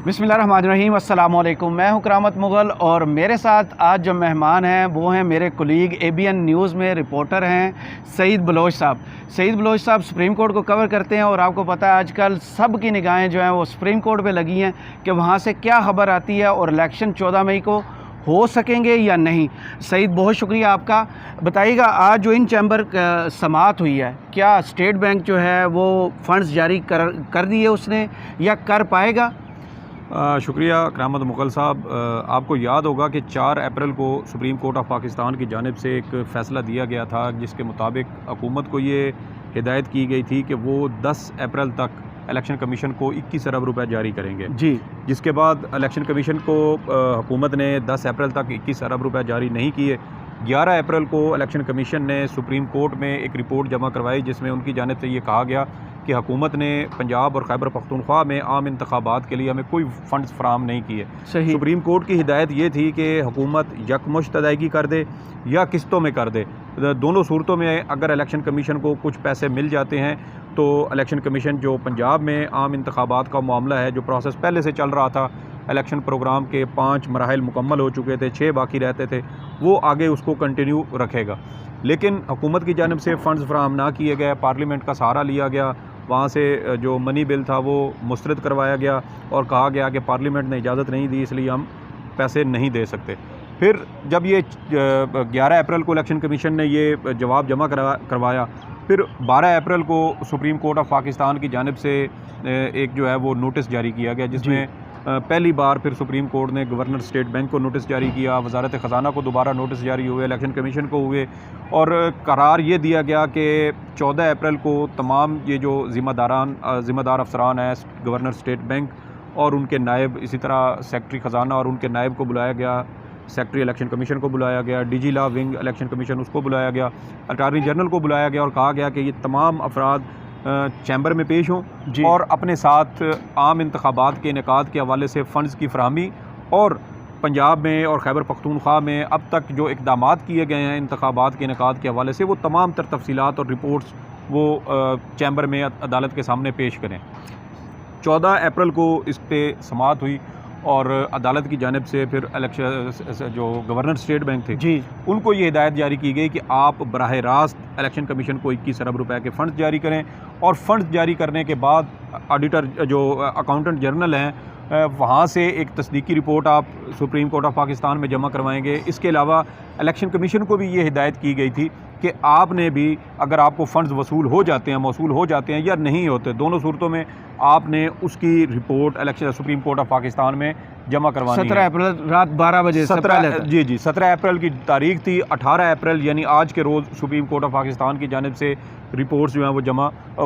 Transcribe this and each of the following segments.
बिस्मिल्लाहिर्रहमानिर्रहीम, अस्सलाम वालेकुम। मैं हूं करामत मुग़ल और मेरे साथ आज जो मेहमान हैं वो हैं मेरे कोलीग ABN न्यूज़ में रिपोर्टर हैं सईद बलोच साहब। सईद बलोच साहब सुप्रीम कोर्ट को कवर करते हैं और आपको पता है आजकल सब की निगाहें जो हैं वो सुप्रीम कोर्ट पे लगी हैं कि वहाँ से क्या खबर आती है और इलेक्शन 14 मई को हो सकेंगे या नहीं। सईद, बहुत शुक्रिया आपका। बताइएगा, आज जो इन चैम्बर समाअत हुई है, क्या स्टेट बैंक जो है वो फ़ंड्स जारी कर दिए उसने या कर पाएगा? शुक्रिया करामत मुग़ल साहब। आपको याद होगा कि 4 अप्रैल को सुप्रीम कोर्ट ऑफ पाकिस्तान की जानिब से एक फ़ैसला दिया गया था जिसके मुताबिक हुकूमत को ये हिदायत की गई थी कि वो 10 अप्रैल तक इलेक्शन कमीशन को 21 अरब रुपए जारी करेंगे जी। जिसके बाद इलेक्शन कमीशन को हुकूमत ने 10 अप्रैल तक 21 अरब रुपए जारी नहीं किए। 11 अप्रैल को इलेक्शन कमीशन ने सुप्रीम कोर्ट में एक रिपोर्ट जमा करवाई जिसमें उनकी जानिब से ये कहा गया कि हुकूमत ने पंजाब और खैबर पख्तूनख्वा में आम इंतखाबात के लिए हमें कोई फ़ंड्स फराहम नहीं किए। सही। सुप्रीम कोर्ट की हिदायत ये थी कि हुकूमत यकमुश्त अदायगी कर दे या किस्तों में कर दे। दोनों सूरतों में अगर इलेक्शन कमीशन को कुछ पैसे मिल जाते हैं तो इलेक्शन कमीशन जो पंजाब में आम इंतखाबात का मामला है, जो प्रोसेस पहले से चल रहा था, इलेक्शन प्रोग्राम के 5 मराहिल मुकम्मल हो चुके थे, 6 बाकी रहते थे, वो आगे उसको कंटिन्यू रखेगा। लेकिन हुकूमत की जानिब से फ़ंड्स फराहम ना किए गए, पार्लियामेंट का सहारा लिया गया, वहाँ से जो मनी बिल था वो मुस्तरद करवाया गया और कहा गया कि पार्लियामेंट ने इजाज़त नहीं दी इसलिए हम पैसे नहीं दे सकते। फिर जब ये 11 अप्रैल को इलेक्शन कमीशन ने ये जवाब जमा करवाया, फिर 12 अप्रैल को सुप्रीम कोर्ट ऑफ पाकिस्तान की जानिब से एक जो है वो नोटिस जारी किया गया जिसमें पहली बार फिर सुप्रीम कोर्ट ने गवर्नर स्टेट बैंक को नोटिस जारी किया, वजारत ख़जाना को दोबारा नोटिस जारी हुए, इलेक्शन कमीशन को हुए और करार ये दिया गया कि 14 अप्रैल को तमाम ये जो ज़िम्मेदार अफसरान हैं गवर्नर स्टेट बैंक और उनके नायब, इसी तरह सेक्रेटरी ख़जाना और उनके नायब को बुलाया गया, सेक्रेटरी इलेक्शन कमीशन को बुलाया गया, DG law wing election commission उसको बुलाया गया, अटॉर्नी जनरल को बुलाया गया और कहा गया कि ये तमाम अफराद चैम्बर में पेश हों और अपने साथ आम इंतखाबात के इनेकाद के हवाले से फ़ंड्स की फराहमी और पंजाब में और खैबर पख्तूनख्वा में अब तक जो इक़दामात किए गए हैं इंतखाबात के इनेकाद के हवाले से वो तमाम तर तफसीलात और रिपोर्ट्स वो चैम्बर में अदालत के सामने पेश करें। 14 अप्रैल को इस पर समाअत हुई और अदालत की जानिब से फिर इलेक्शन जो गवर्नर स्टेट बैंक थे जी, उनको ये हिदायत जारी की गई कि आप बराह रास्त इलेक्शन कमीशन को 21 अरब रुपए के फ़ंड्स जारी करें और फ़ंड्स जारी करने के बाद ऑडिटर जो अकाउंटेंट जनरल हैं वहाँ से एक तस्दीकी रिपोर्ट आप सुप्रीम कोर्ट ऑफ पाकिस्तान में जमा करवाएंगे। इसके अलावा इलेक्शन कमीशन को भी ये हिदायत की गई थी कि आपने भी अगर आपको फ़ंड्स मौसूल हो जाते हैं या नहीं होते, दोनों सूरतों में आपने उसकी report election supreme court of Pakistan में जमा करवानी 17 अप्रैल रात 12 बजे 17 अप्रैल की तारीख थी। 18 अप्रैल यानी आज के रोज़ सुप्रीम कोर्ट ऑफ पाकिस्तान की जानिब से रिपोर्ट्स जो हैं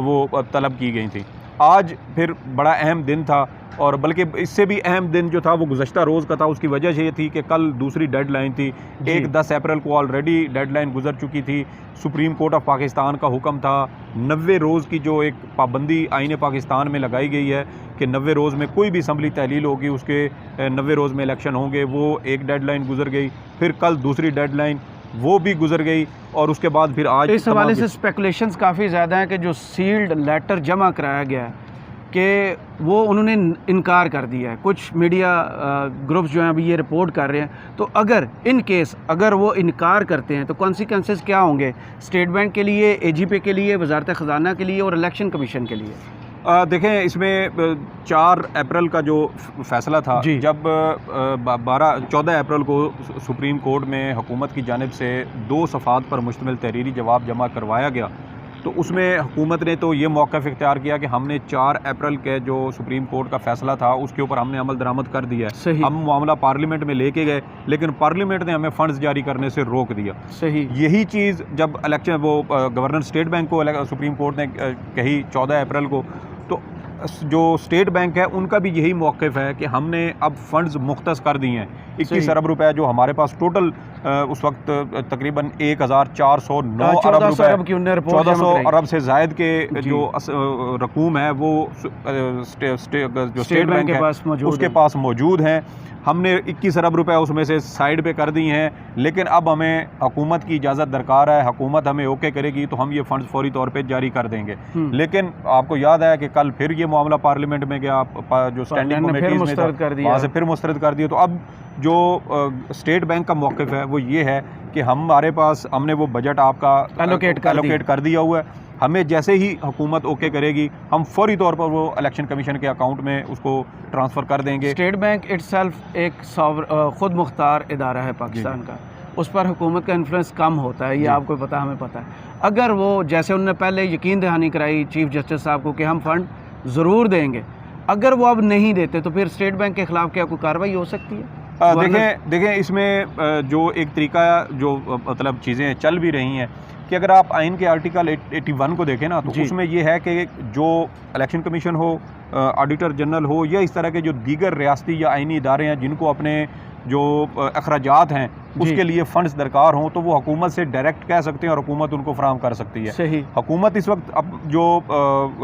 वो तलब की गई थी। आज फिर बड़ा अहम दिन था और बल्कि इससे भी अहम दिन जो था वो गुज़श्ता रोज़ का था। उसकी वजह ये थी कि कल दूसरी डेडलाइन थी। एक 10 अप्रैल को ऑलरेडी डेडलाइन गुजर चुकी थी। सुप्रीम कोर्ट ऑफ पाकिस्तान का हुक्म था 90 रोज़ की जो एक पाबंदी आईन पाकिस्तान में लगाई गई है कि 90 रोज़ में कोई भी असम्बली तहलील होगी उसके 90 रोज़ में इलेक्शन होंगे, वो एक डेडलाइन गुजर गई। फिर कल दूसरी डेडलाइन वो भी गुजर गई और उसके बाद फिर आज इस हवाले से स्पेकुलेशंस काफ़ी ज़्यादा हैं कि जो सील्ड लेटर जमा कराया गया है कि वो उन्होंने इनकार कर दिया है। कुछ मीडिया ग्रुप्स जो हैं अभी ये रिपोर्ट कर रहे हैं। तो अगर इन केस अगर वो इनकार करते हैं तो कॉन्सिक्वेंसेस क्या होंगे स्टेट बैंक के लिए, AGP के लिए, वजारत ख़जाना के लिए और इलेक्शन कमीशन के लिए? देखें, इसमें 4 अप्रैल का जो फ़ैसला था, जब 14 अप्रैल को सुप्रीम कोर्ट में हुकूमत की जानिब से 2 सफ़ात पर मुश्तमिल तहरीरी जवाब जमा करवाया गया तो उसमें हुकूमत ने तो ये मौक़िफ़ इख्तियार किया कि हमने 4 अप्रैल के जो सुप्रीम कोर्ट का फ़ैसला था उसके ऊपर हमने अमल दरामद कर दिया है। हम मामला पार्लियामेंट में लेके गए लेकिन पार्लियामेंट ने हमें फ़ंड्स जारी करने से रोक दिया। सही। यही चीज़ जब इलेक्शन गवर्नर स्टेट बैंक को सुप्रीम कोर्ट ने कही 14 अप्रैल को, तो जो स्टेट बैंक है उनका भी यही मौक़िफ़ है कि हमने अब फ़ंड्स मुख्तस कर दिए हैं। 21 अरब रुपए जो हमारे पास टोटल उस वक्त तकरीबन 1409 अरब रुपए, 1400 अरब से ज़ायद के जो रकूम है वो जो स्टेट बैंक है उसके पास मौजूद हैं। हमने 21 अरब रुपए उसमें से साइड पे कर दी हैं, लेकिन अब हमें हुकूमत की इजाज़त दरकार है। हुकूमत हमें ओके करेगी तो हम ये फ़ंड्स फौरी तौर पे जारी कर देंगे। लेकिन आपको याद है कि कल फिर ये ये मामला पार्लियामेंट में गया, जो स्टैंडिंग कमेटीज में था वहाँ से फिर मुस्तरद कर दिया। तो अब जो स्टेट बैंक का मौक़िफ़ है वो ये है कि हमारे पास हमने वो बजट आपका एलोकेट कर दिया हुआ है, हमें जैसे ही हुकूमत ओके करेगी हम फौरी तौर पर वो इलेक्शन कमीशन के अकाउंट में उसको ट्रांसफ़र कर देंगे। स्टेट बैंक इटसेल्फ एक खुद मुख्तार इदारा है पाकिस्तान का, उस पर हुकूमत का इन्फ्लुएंस कम होता है, ये आपको पता, हमें पता है। अगर वो जैसे उन्होंने पहले यकीन दहानी कराई चीफ जस्टिस साहब को कि हम फ़ंड ज़रूर देंगे, अगर वो अब नहीं देते तो फिर स्टेट बैंक के ख़िलाफ़ क्या कोई कार्रवाई हो सकती है? देखें इसमें जो एक तरीका जो मतलब चीज़ें चल भी रही हैं कि अगर आप आइन के आर्टिकल 81 को देखें ना तो उसमें ये है कि जो इलेक्शन कमीशन हो, ऑडिटर जनरल हो, या इस तरह के जो दीगर रियासती या आइनी इदारे हैं जिनको अपने जो अखराजात हैं उसके लिए फ़ंड्स दरकार हों तो वो हुकूमत से डायरेक्ट कह सकते हैं और हुकूमत उनको फराहम कर सकती है। सही। हुकूमत इस वक्त अब जो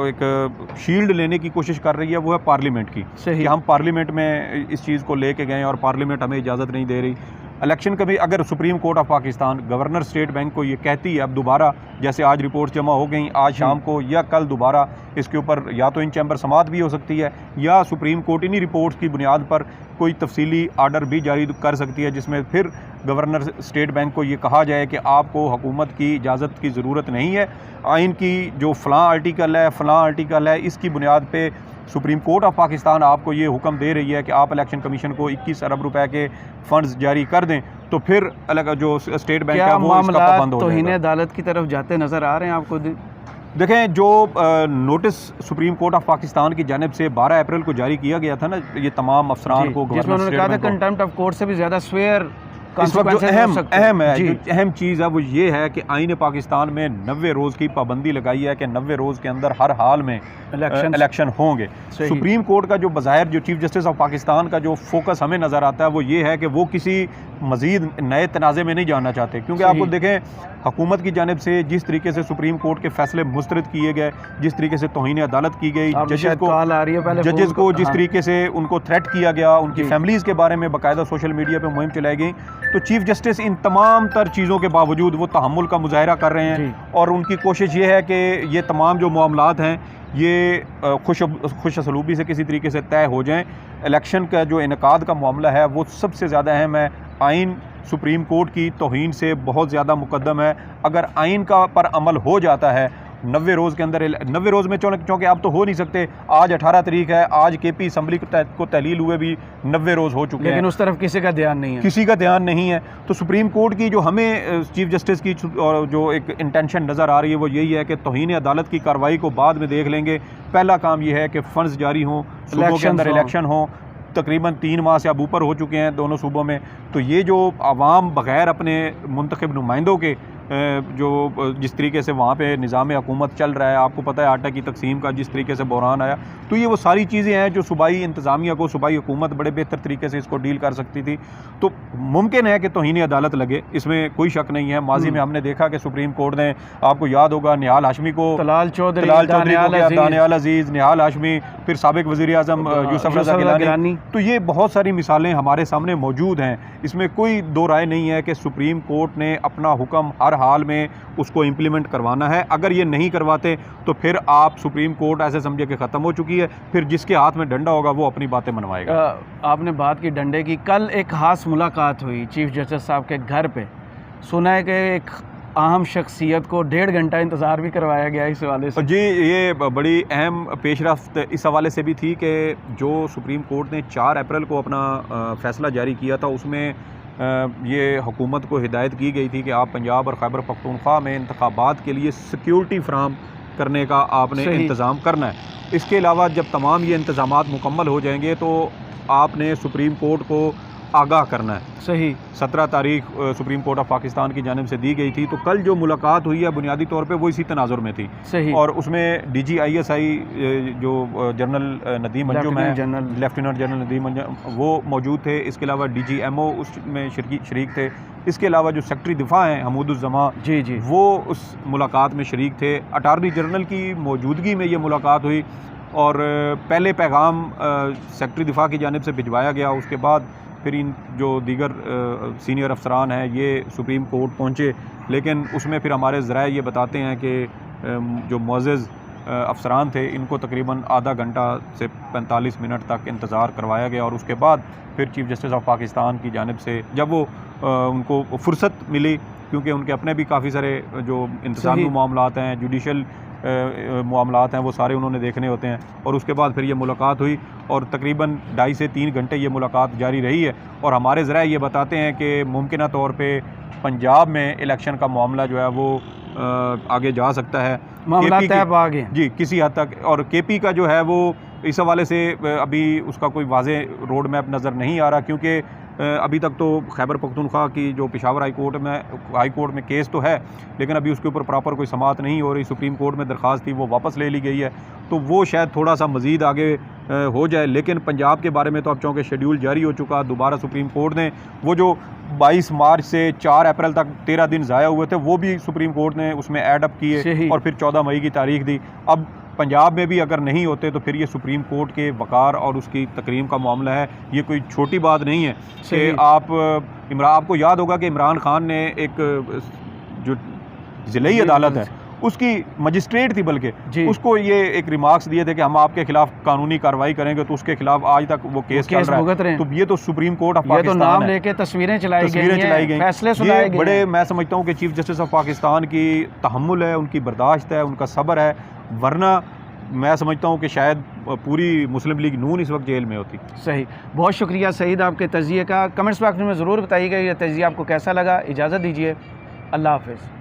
एक शील्ड लेने की कोशिश कर रही है वो है पार्लियामेंट की, कि हम पार्लियामेंट में इस चीज़ को लेके गए और पार्लियामेंट हमें इजाज़त नहीं दे रही। इलेक्शन कभी अगर supreme court of Pakistan governor state bank को ये कहती है अब दोबारा, जैसे आज रिपोर्ट जमा हो गई, आज शाम को या कल दोबारा इसके ऊपर या तो इन चैम्बर समाअत भी हो सकती है या सुप्रीम कोर्ट इन्हीं रिपोर्ट्स की बुनियाद पर कोई तफसीली आर्डर भी जारी कर सकती है जिसमें फिर गवर्नर स्टेट बैंक को ये कहा जाए कि आपको हुकूमत की इजाज़त की ज़रूरत नहीं है, आइन की जो फ़लाँ आर्टिकल है इसकी बुनियाद पे सुप्रीम कोर्ट ऑफ पाकिस्तान आपको ये हुक्म दे रही है कि आप इलेक्शन कमीशन को 21 अरब रुपए के फ़ंड्स जारी कर दें, तो फिर अलग जो स्टेट बैंक है वो इसका पाबंद हो जाएगा। तौहीन अदालत की तरफ जाते नज़र आ रहे हैं आपको? देखें जो notice supreme court of Pakistan की जानिब से 12 अप्रैल को जारी किया गया था ना, ये तमाम अफसरान को, जिसमें उन्होंने कहा था कंटेम्प्ट ऑफ कोर्ट से भी ज़्यादा स्वेयर इस वक्त जो अहम चीज़ है वो ये है कि आईन पाकिस्तान में 90 रोज़ की पाबंदी लगाई है कि 90 रोज़ के अंदर हर हाल में इलेक्शन होंगे। सुप्रीम कोर्ट का जो बज़ाहिर जो चीफ जस्टिस ऑफ पाकिस्तान का जो फोकस हमें नज़र आता है वो ये है कि वो किसी मज़ीद नए तनाज़े में नहीं जाना चाहते, क्योंकि आपको देखें हुकूमत की जानिब से जिस तरीके से सुप्रीम कोर्ट के फैसले मुस्तरद किए गए, जिस तरीके से तौहीन अदालत की गई, जजेस को जिस तरीके से उनको थ्रेट किया गया, उनकी फैमिलीज़ के बारे में बाकायदा सोशल मीडिया पर मुहिम चलाई गई, तो चीफ जस्टिस इन तमाम तर चीज़ों के बावजूद वो तहम्मुल का मुजाहरा कर रहे हैं और उनकी कोशिश ये है कि ये तमाम जो मामलात हैं ये खुश असलूबी से किसी तरीके से तय हो जाएं। इलेक्शन का जो इनकाद का मामला है वो सबसे ज़्यादा अहम है। आइन सुप्रीम कोर्ट की तौहीन से बहुत ज़्यादा मुकद्दम है। अगर आइन का पर अमल हो जाता है 90 रोज़ के अंदर, 90 रोज़ में चूँकि अब तो हो नहीं सकते, आज 18 तारीख है, आज केपी असम्बली को तहलील हुए भी 90 रोज़ हो चुके हैं, लेकिन उस तरफ किसी का ध्यान नहीं है, किसी का ध्यान नहीं है। तो सुप्रीम कोर्ट की जो हमें चीफ जस्टिस की जो एक इंटेंशन नज़र आ रही है वो यही है कि तौहीन अदालत की कार्रवाई को बाद में देख लेंगे, पहला काम ये है कि फ़ंड्स जारी हों, सूबों के अंदर इलेक्शन हो, तकरीबन 3 माह से अब ऊपर हो चुके हैं दोनों सूबों में। तो ये जो आवाम बग़ैर अपने मुंतखब नुमाइंदों के जो जिस तरीके से वहाँ पे निज़ाम हुकूमत चल रहा है, आपको पता है आटा की तकसीम का जिस तरीके से बहरान आया, तो ये वो सारी चीज़ें हैं जो सूबाई इंतज़ामिया को, सूबाई हुकूमत बड़े बेहतर तरीके से इसको डील कर सकती थी। तो मुमकिन है कि तौहीन अदालत लगे, इसमें कोई शक नहीं है। माजी में हमने देखा कि सुप्रीम कोर्ट ने, आपको याद होगा, निहाल हाशमी को, तलाल चौधरी, दानियाल अजीज़, निहाल हाशमी, फिर साबिक वज़ीर आज़म यूसुफ रज़ा गिलानी, तो ये बहुत सारी मिसालें हमारे सामने मौजूद हैं। इसमें कोई दो राय नहीं है कि सुप्रीम कोर्ट ने अपना हुक्म हर हाल में उसको इम्प्लीमेंट करवाना है। अगर ये नहीं करवाते तो फिर आप सुप्रीम कोर्ट ऐसे समझे कि ख़त्म हो चुकी है, फिर जिसके हाथ में डंडा होगा वो अपनी बातें मनवाएगा। आपने बात की डंडे की, कल एक ख़ास मुलाकात हुई चीफ जस्टिस साहब के घर पे, सुना है कि एक अहम शख्सियत को 1.5 घंटा इंतज़ार भी करवाया गया इस हवाले से। जी, ये बड़ी अहम पेशरफ्त इस हवाले से भी थी कि जो सुप्रीम कोर्ट ने 4 अप्रैल को अपना फ़ैसला जारी किया था, उसमें ये हुकूमत को हिदायत की गई थी कि आप पंजाब और खैबर पख्तूनख्वा में इंतखाबात के लिए सिक्योरिटी फ्राहम करने का आपने इंतज़ाम करना है। इसके अलावा जब तमाम ये इंतज़ामात मुकम्मल हो जाएंगे तो आपने सुप्रीम कोर्ट को आगाह करना है। सही। 17 तारीख सुप्रीम कोर्ट ऑफ पाकिस्तान की जानिब से दी गई थी। तो कल जो मुलाकात हुई है बुनियादी तौर पे वो इसी तनाजुर में थी। सही। और उसमें DGISI जो जनरल नदीम अंजुम है, लेफ्टिनेंट जनरल नदीम अंजुम, वो मौजूद थे। इसके अलावा DGMO उसमें शरीक थे। इसके अलावा जो सेक्रेटरी दिफा हैं हमूदुज़्ज़मा, जी, वो उस मुलाकात में शरीक थे। अटारनी जनरल की मौजूदगी में ये मुलाकात हुई और पहले पैगाम सेक्रेटरी दिफा की जानिब से भिजवाया गया। उसके बाद फिर इन जो दीगर सीनियर अफसरान हैं ये सुप्रीम कोर्ट पहुँचे, लेकिन उसमें फिर हमारे ज़राए ये बताते हैं कि जो मुअज़्ज़ज़ अफसरान थे, इनको तकरीबन आधा घंटा से 45 मिनट तक इंतज़ार करवाया गया और उसके बाद फिर चीफ़ जस्टिस ऑफ पाकिस्तान की जानिब से जब वो उनको फुर्सत मिली, क्योंकि उनके अपने भी काफ़ी सारे जो इंतज़ामी मामलात हैं, जुडिशल मामलात हैं, वो सारे उन्होंने देखने होते हैं, और उसके बाद फिर ये मुलाकात हुई और तकरीबन 2.5 से 3 घंटे ये मुलाकात जारी रही है। और हमारे ज़राए ये बताते हैं कि मुमकिन तौर पे पंजाब में इलेक्शन का मामला जो है वो आगे जा सकता है, मामला तय पा गए जी किसी हद तक। और केपी का जो है वो इस हवाले से अभी उसका कोई वाज़े रोड मैप नज़र नहीं आ रहा, क्योंकि अभी तक तो खैबर पख्तूनख्वा की जो पेशावर हाई कोर्ट में केस तो है, लेकिन अभी उसके ऊपर प्रॉपर कोई समाअत नहीं हो रही। सुप्रीम कोर्ट में दरख्वास्त थी, वो वापस ले ली गई है, तो वो शायद थोड़ा सा मज़ीद आगे हो जाए। लेकिन पंजाब के बारे में तो अब चूँकि शेड्यूल जारी हो चुका, दोबारा सुप्रीम कोर्ट ने वो जो 22 मार्च से 4 अप्रैल तक 13 दिन ज़ाया हुए थे, वो भी सुप्रीम कोर्ट ने उसमें ऐड अप किए और फिर 14 मई की तारीख दी। अब पंजाब में भी अगर नहीं होते तो फिर ये सुप्रीम कोर्ट के वक़ार और उसकी तकरीम का मामला है, ये कोई छोटी बात नहीं है कि आपको याद होगा कि इमरान खान ने एक जो ज़िले अदालत है उसकी मजिस्ट्रेट थी, बल्कि उसको ये एक रिमार्क्स दिए थे कि हम आपके खिलाफ कानूनी कार्रवाई करेंगे, तो उसके खिलाफ आज तक वो केस चल रहा है। तो ये तो सुप्रीम कोर्ट ऑफ पाकिस्तान तो नाम लेके तस्वीरें चलाई गई, फैसले सुनाए गए। बड़े मैं समझता हूँ कि चीफ जस्टिस ऑफ पाकिस्तान की तहम्मुल है, उनकी बर्दाश्त है, उनका सब्र है, वरना मैं समझता हूँ कि शायद पूरी मुस्लिम लीग नून इस वक्त जेल में होती। सही, बहुत शुक्रिया सईद आपके तज़िये का। कमेंट्स बॉक्स में ज़रूर बताइएगा ये तज़िया आपको कैसा लगा। इजाज़त दीजिए, अल्लाह हाफ़िज़।